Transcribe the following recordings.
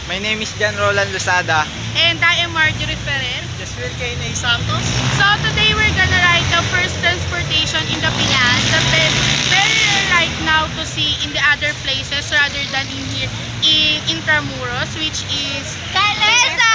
My name is Jan Roland Losada. And I am Marjorie Ferrer. Jaswil Kainay Santos. So today we're gonna ride the first transportation in the Pinas. The very rare right now to see in the other places rather than in here in Intramuros, which is Calesa!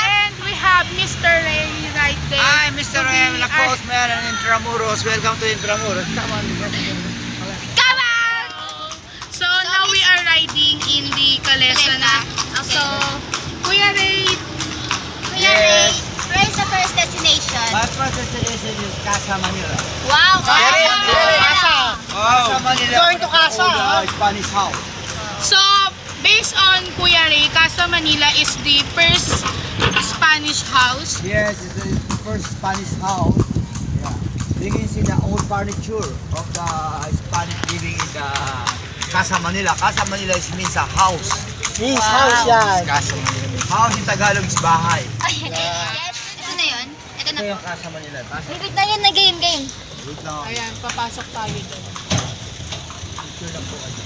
And we have Mr. Ray right there. Hi, Mr. To Ray, be the our- postman in Intramuros. Welcome to Intramuros. Come on. Come on! So now we are riding in the Calesa na. Okay. So, Kuya Ray, Kuya where is the first destination? My first destination is Casa Manila. Wow! Very Casa! good. Casa! Casa Manila. Going to Casa, Old, Spanish house. so based on Kuya Ray, Casa Manila is the first Spanish house. Yes, it's the first Spanish house. Yeah. You can see the old furniture of the Spanish living in the Casa Manila. Casa Manila means a house. This house yan. Casa Manila. House in Tagalog is bahay. Yes. Ito na yun? Ito na Ito po. yung Casa Manila. Wait na yun na game. Wait lang. Ayan, papasok tayo doon. Picture lang po kayo.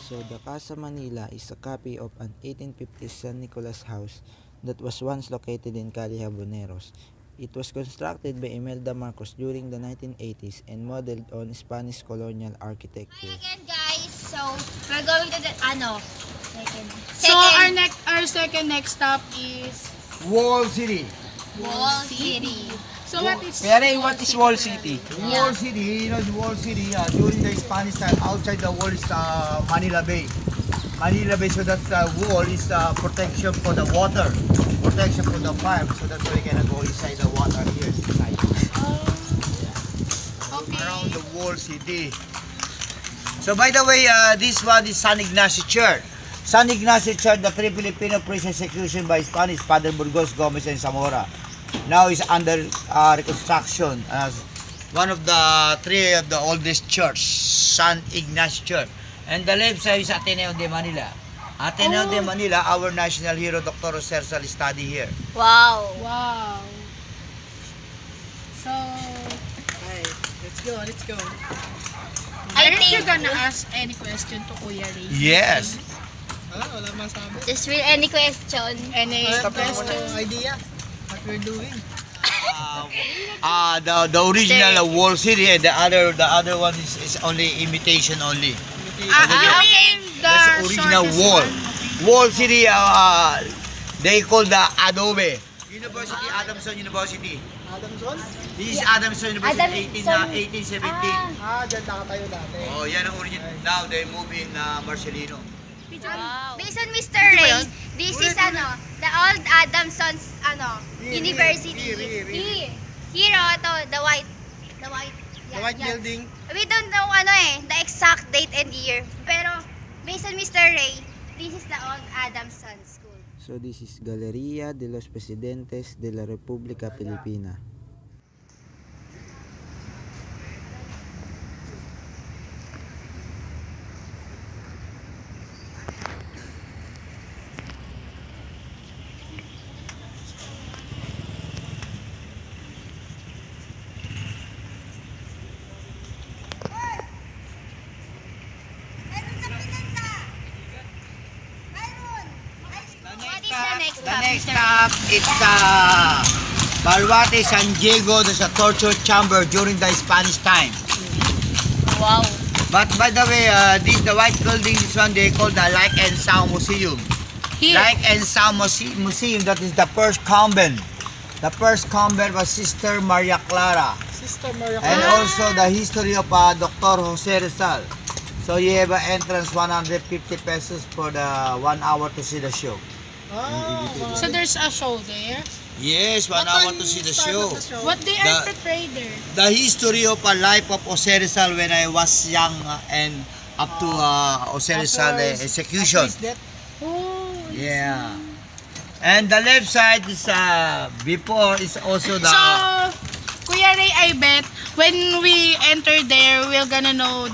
So the Casa Manila is a copy of an 1850s San Nicolas house that was once located in Cali Habaneros. It was constructed by Imelda Marcos during the 1980s and modeled on Spanish colonial architecture. Hi again, guys. So, we're going to the, second. So our second next stop is Wall City. Wall City. So what is Pere, what is Wall City? Yeah. Wall City, you know, Wall City, during the Spanish time, outside the wall is Manila Bay. Manila Bay, so that wall is protection for the water, protection for the fire, so that's why you cannot go inside the water here inside. okay. Around the Wall City. So by the way, this one is San Ignacio Church. San Ignacio Church, the three Filipino priests execution by Spanish, Father Burgos, Gomez, and Zamora. Now is under reconstruction as one of the three of the oldest church, San Ignacio Church. And the left side is Ateneo de Manila. Ateneo de Manila, our national hero, Dr. Cersal, study here. Wow. Wow. So Okay, let's go. I aren't you think, gonna ask any question to Kuya Ray? Yes. Wala masabi. just real any question. Any Wala question? idea what we're doing. The original Wall City, and the other one is only imitation only. You mean the That's the original shortest wall. one? Wall City, they call the Adobe. University, Adamson University. Adamson? This is Adamson University, Adamson. 1815. Dyan nakatayo dati. Oh, yan ang original. Now they move in Marcelino. Wow. Based on Mr. Ray, this is the old Adamson's university. Here, the white. The Yeah, white yeah. building. We don't know the exact date and year. Pero based on Mr. Ray, this is the old Adamson school. So this is Galeria de los Presidentes de la República Filipina. What is the next The stop, next Mr. stop, it's Baluarte, San Diego. There's a torture chamber during the Spanish time. Wow. But by the way, the white building, this one they call the Light and Sound Museum. Here. Light and Sound Museum, that is the first convent. The first convent was Sister Maria Clara. Sister Maria. And also the history of Dr. Jose Rizal. So you have an entrance 150 pesos for the 1 hour to see the show. So there's a show there. Yes, 1 hour to see the show. What they are portrayed there? The history of a life of Jose Rizal when I was young and up to Jose Rizal execution. Oh, Yeah. And the left side is before is also the so Kuya Ray, I bet when we enter there, we're gonna know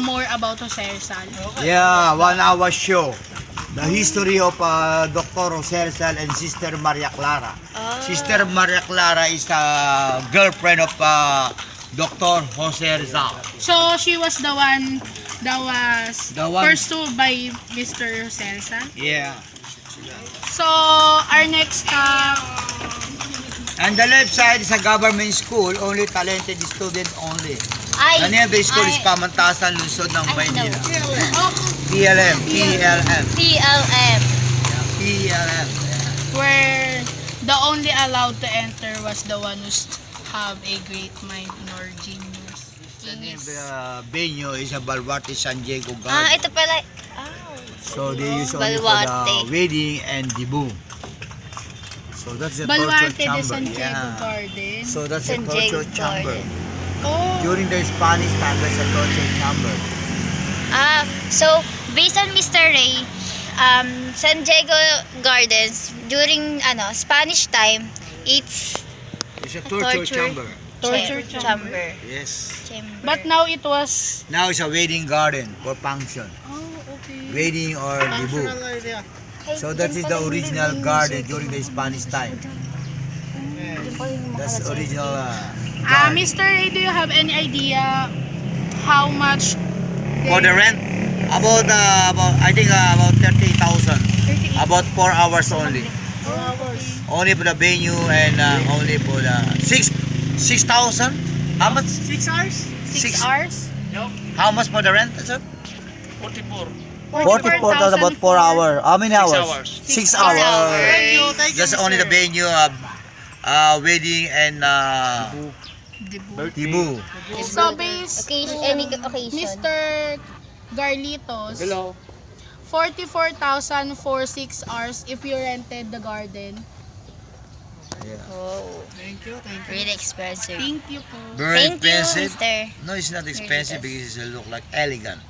more about Jose Rizal. yeah 1 hour show. The history of Dr. Jose Rizal and Sister Maria Clara. Sister Maria Clara is the girlfriend of Dr. Jose Rizal. So she was the one The one- pursued by Mr. Celsa. Yeah. So, our next stop, And the left side is a government school, only talented student only. The name of the school is Pamantasan Lungsod ng Maynila. PLM. PLM. PLM. where the only allowed to enter was the one who have a great mind nor genius. The name of the venue is a Baluarte San Diego Ah, Garden. ito pala. So they use only for the Baluarte. wedding and debut. So that's the Baluarte torture de chamber. San Diego Yeah. Garden. So that's San the torture Diego chamber. Garden. Oh, During the Spanish time, there's a torture chamber. So, based on Mr. Ray, San Diego Gardens, during Spanish time, it's It's a torture chamber. torture chamber. Yes. Chamber. But now it was... Now it's a wedding garden for function. Oh, okay. Wedding or debut. Functional area. So that is the original garden during the Spanish time. That's original garden. Mr. Ray, do you have any idea how much For the rent, about I think about 30,000. About 4 hours only. 4 hours. Only for the venue and only for the 6,000. How much? 6 hours? 6 hours? How much for the rent? Sir? 44,000 about 4 hours. How many hours? 6 hours. Thank you, That's Mr. only the venue, wedding and debut. So, base Any occasion. Mr. Garlitos, Hello. 44,000 for 6 hours if you rented the garden. Oh, Thank you, thank you. really expensive. Thank you po. Very Thank you, expensive. Mr. No, it's not expensive because it look like elegant.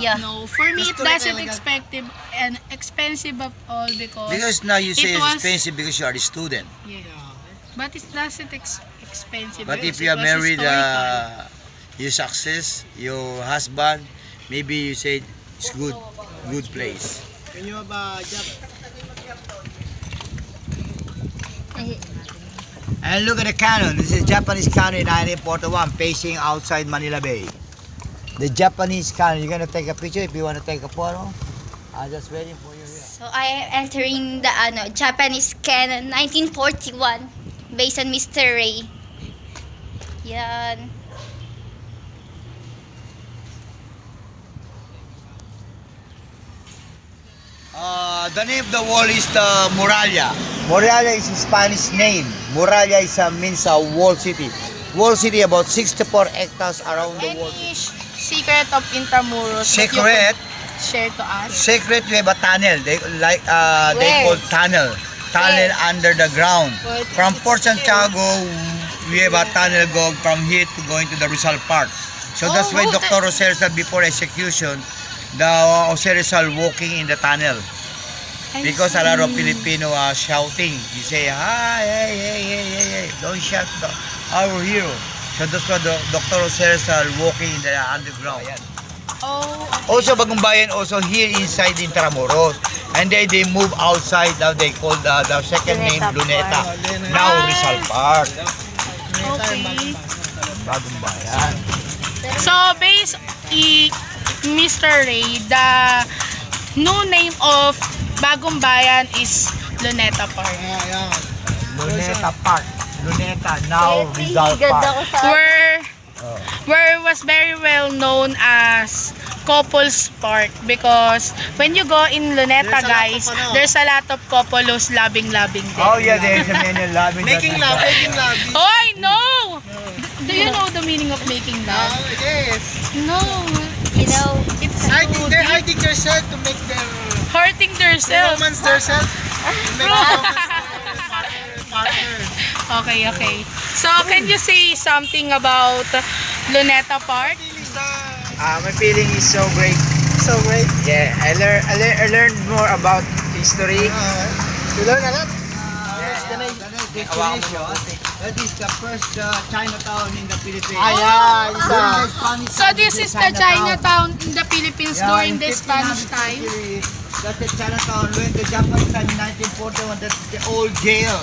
Yeah. No, for me it Gusto rin doesn't talaga. expensive at all because Because now you say It it's was- expensive because you are a student. yeah. But it doesn't expensive. But if because you it are was married, historical. you success, your husband, maybe you say it's good place. Can you have a job? And look at the cannon. This is Japanese cannon in 1941 facing outside Manila Bay. The Japanese cannon. You're gonna take a picture if you want to take a photo. I'm just waiting for you here. So, I am entering the Japanese Canon 1941 based on Mr. Ray. Yan. The name of the wall is the Muralla. Muralla is a Spanish name. Muralla is means a wall city. Wall city about 64 hectares around the world. Any secret of Intramuros that you Secret, could share to us? secret we have a tunnel. They Where? call tunnel. Tunnel under the ground. From Port Santiago, we have a tunnel go from here to going to the Rizal Park. So that's why Dr. Rosel said before execution, the Jose Rizal walking in the tunnel. Because a lot of Filipino are shouting. You say, hi, hey, don't shout our hero. So that's why Dr. Jose Rizal walking in the underground. Oh, Also, Bagong Bayan also here inside Intramuros. And they move outside, now they call the second name Luneta. Now Rizal Park. okay. Bagong Bayan. So, based Mr. Ray, the new name of Bagong Bayan is Luneta Park. Yeah. Luneta Park. Luneta, now Rizal Park. Where was very well known as Couples Park because when you go in Luneta, There's a lot guys, of there's a lot of couples loving-loving there. Oh yeah, there's a many loving. Making love, making love. Oh, I know! Do you know the meaning of making love? Yes. No. You know, It's They're hiding themselves to make their hurting themselves. romance themselves. To make partner. Okay. So, can you say something about Luneta Park? My feeling is so great. So great. Yeah, I learned more about history. You learn a lot. Yes, the nice. That is the first Chinatown in the Philippines. Yeah, So, this is the Chinatown in the Philippines Yeah, during in the Spanish time. 1500 That's the Chinatown when the Japanese time in 1941. That's the old jail.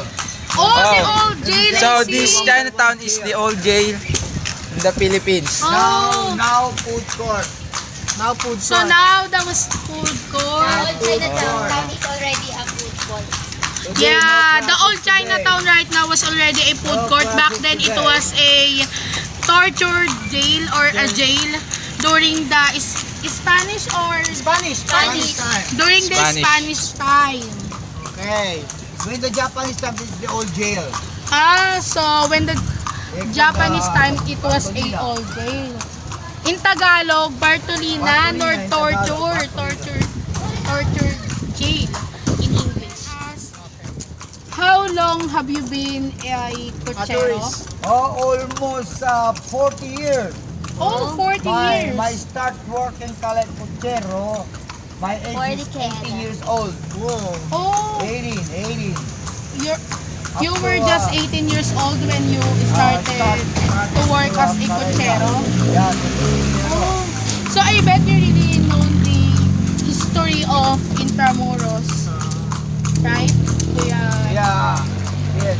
Oh, the old jail. I So see. this Chinatown is the old jail in the Philippines. Oh. Now food court. Now food So court. now that was food court. Old Chinatown is already a food court. Yeah, the old Chinatown right now was already a food court. Back then, it was a torture jail or a jail during the Spanish or Spanish. Spanish. during the Spanish. Spanish time. Okay. So in the Japanese time, this is the old jail. So when the Japanese time, it was a old jail. In Tagalog, Bartolina nor torture jail in English. How long have you been a cochero? Almost 40 years. Oh, 40 years. My start working college Puchero. My age is 18 years old. Whoa. Oh, 18. you were just 18 years old when you started to work as a cochero. Yeah. Oh, so I bet you really know the history of Intramuros, right? Kuya? Yeah. Yes.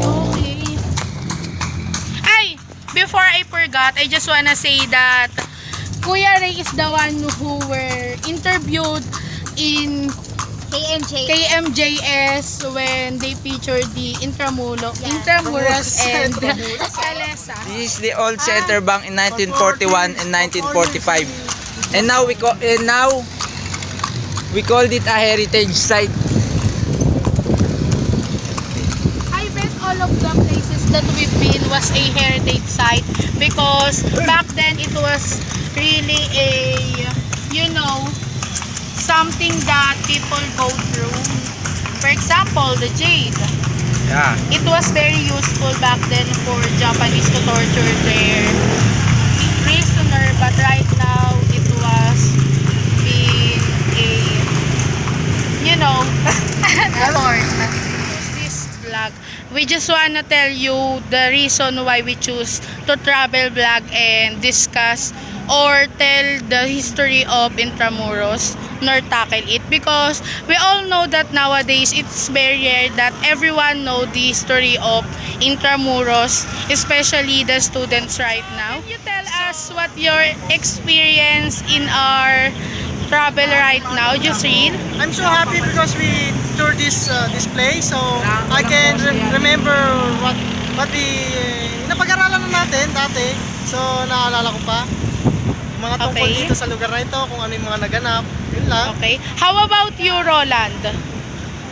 Okay. Ay, before I forgot, I just wanna say that Kuya Ray is the one who were interviewed in KMJS when they featured the Intramuros and Calesa. This is the old Center Bank in 1941 and 1945. And now we called it a heritage site. I bet all of the places that we've been was a heritage site because back then it was really a, something that people go through. For example, the jail. Yeah. It was very useful back then for Japanese to torture their prisoner, but right now it was being this vlog. We just wanna tell you the reason why we choose to travel vlog and discuss or tell the history of Intramuros nor tackle it, because we all know that nowadays it's very rare that everyone know the history of Intramuros, especially the students right now. Can you tell us what your experience in our travel right now, Jusreen? I'm so happy because we toured this place, so I can remember what the napag-aralan na natin dati. So naalala ko pa mga tungkol Okay. dito sa lugar na ito, kung ano yung mga naganap. Yun lang. Okay. How about you, Roland?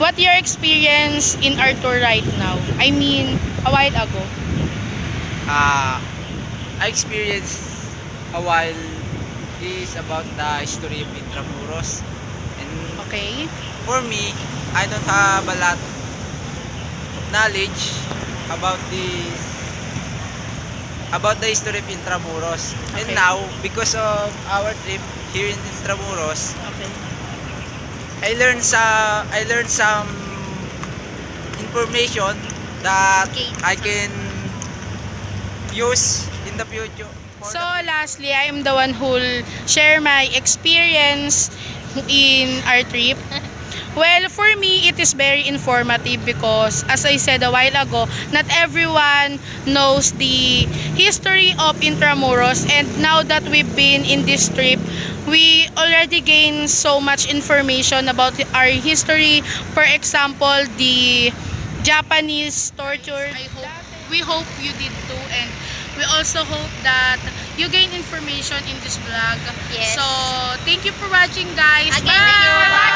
What your experience in our tour right now? I mean, a while ago. I experienced a while is about the history of Intramuros. And Okay. for me, I don't have a lot of knowledge about the history of Intramuros. And Okay. now, because of our trip here in Intramuros, Okay. I learned some information that I can use in the future. So, lastly, I am the one who'll share my experience in our trip. Well, for me, it is very informative because, as I said a while ago, not everyone knows the history of Intramuros, and now that we've been in this trip, we already gained so much information about our history. For example, the Japanese torture. We hope you did too, and we also hope that you gain information in this vlog. Yes. So, thank you for watching, guys. Again, thank you for watching.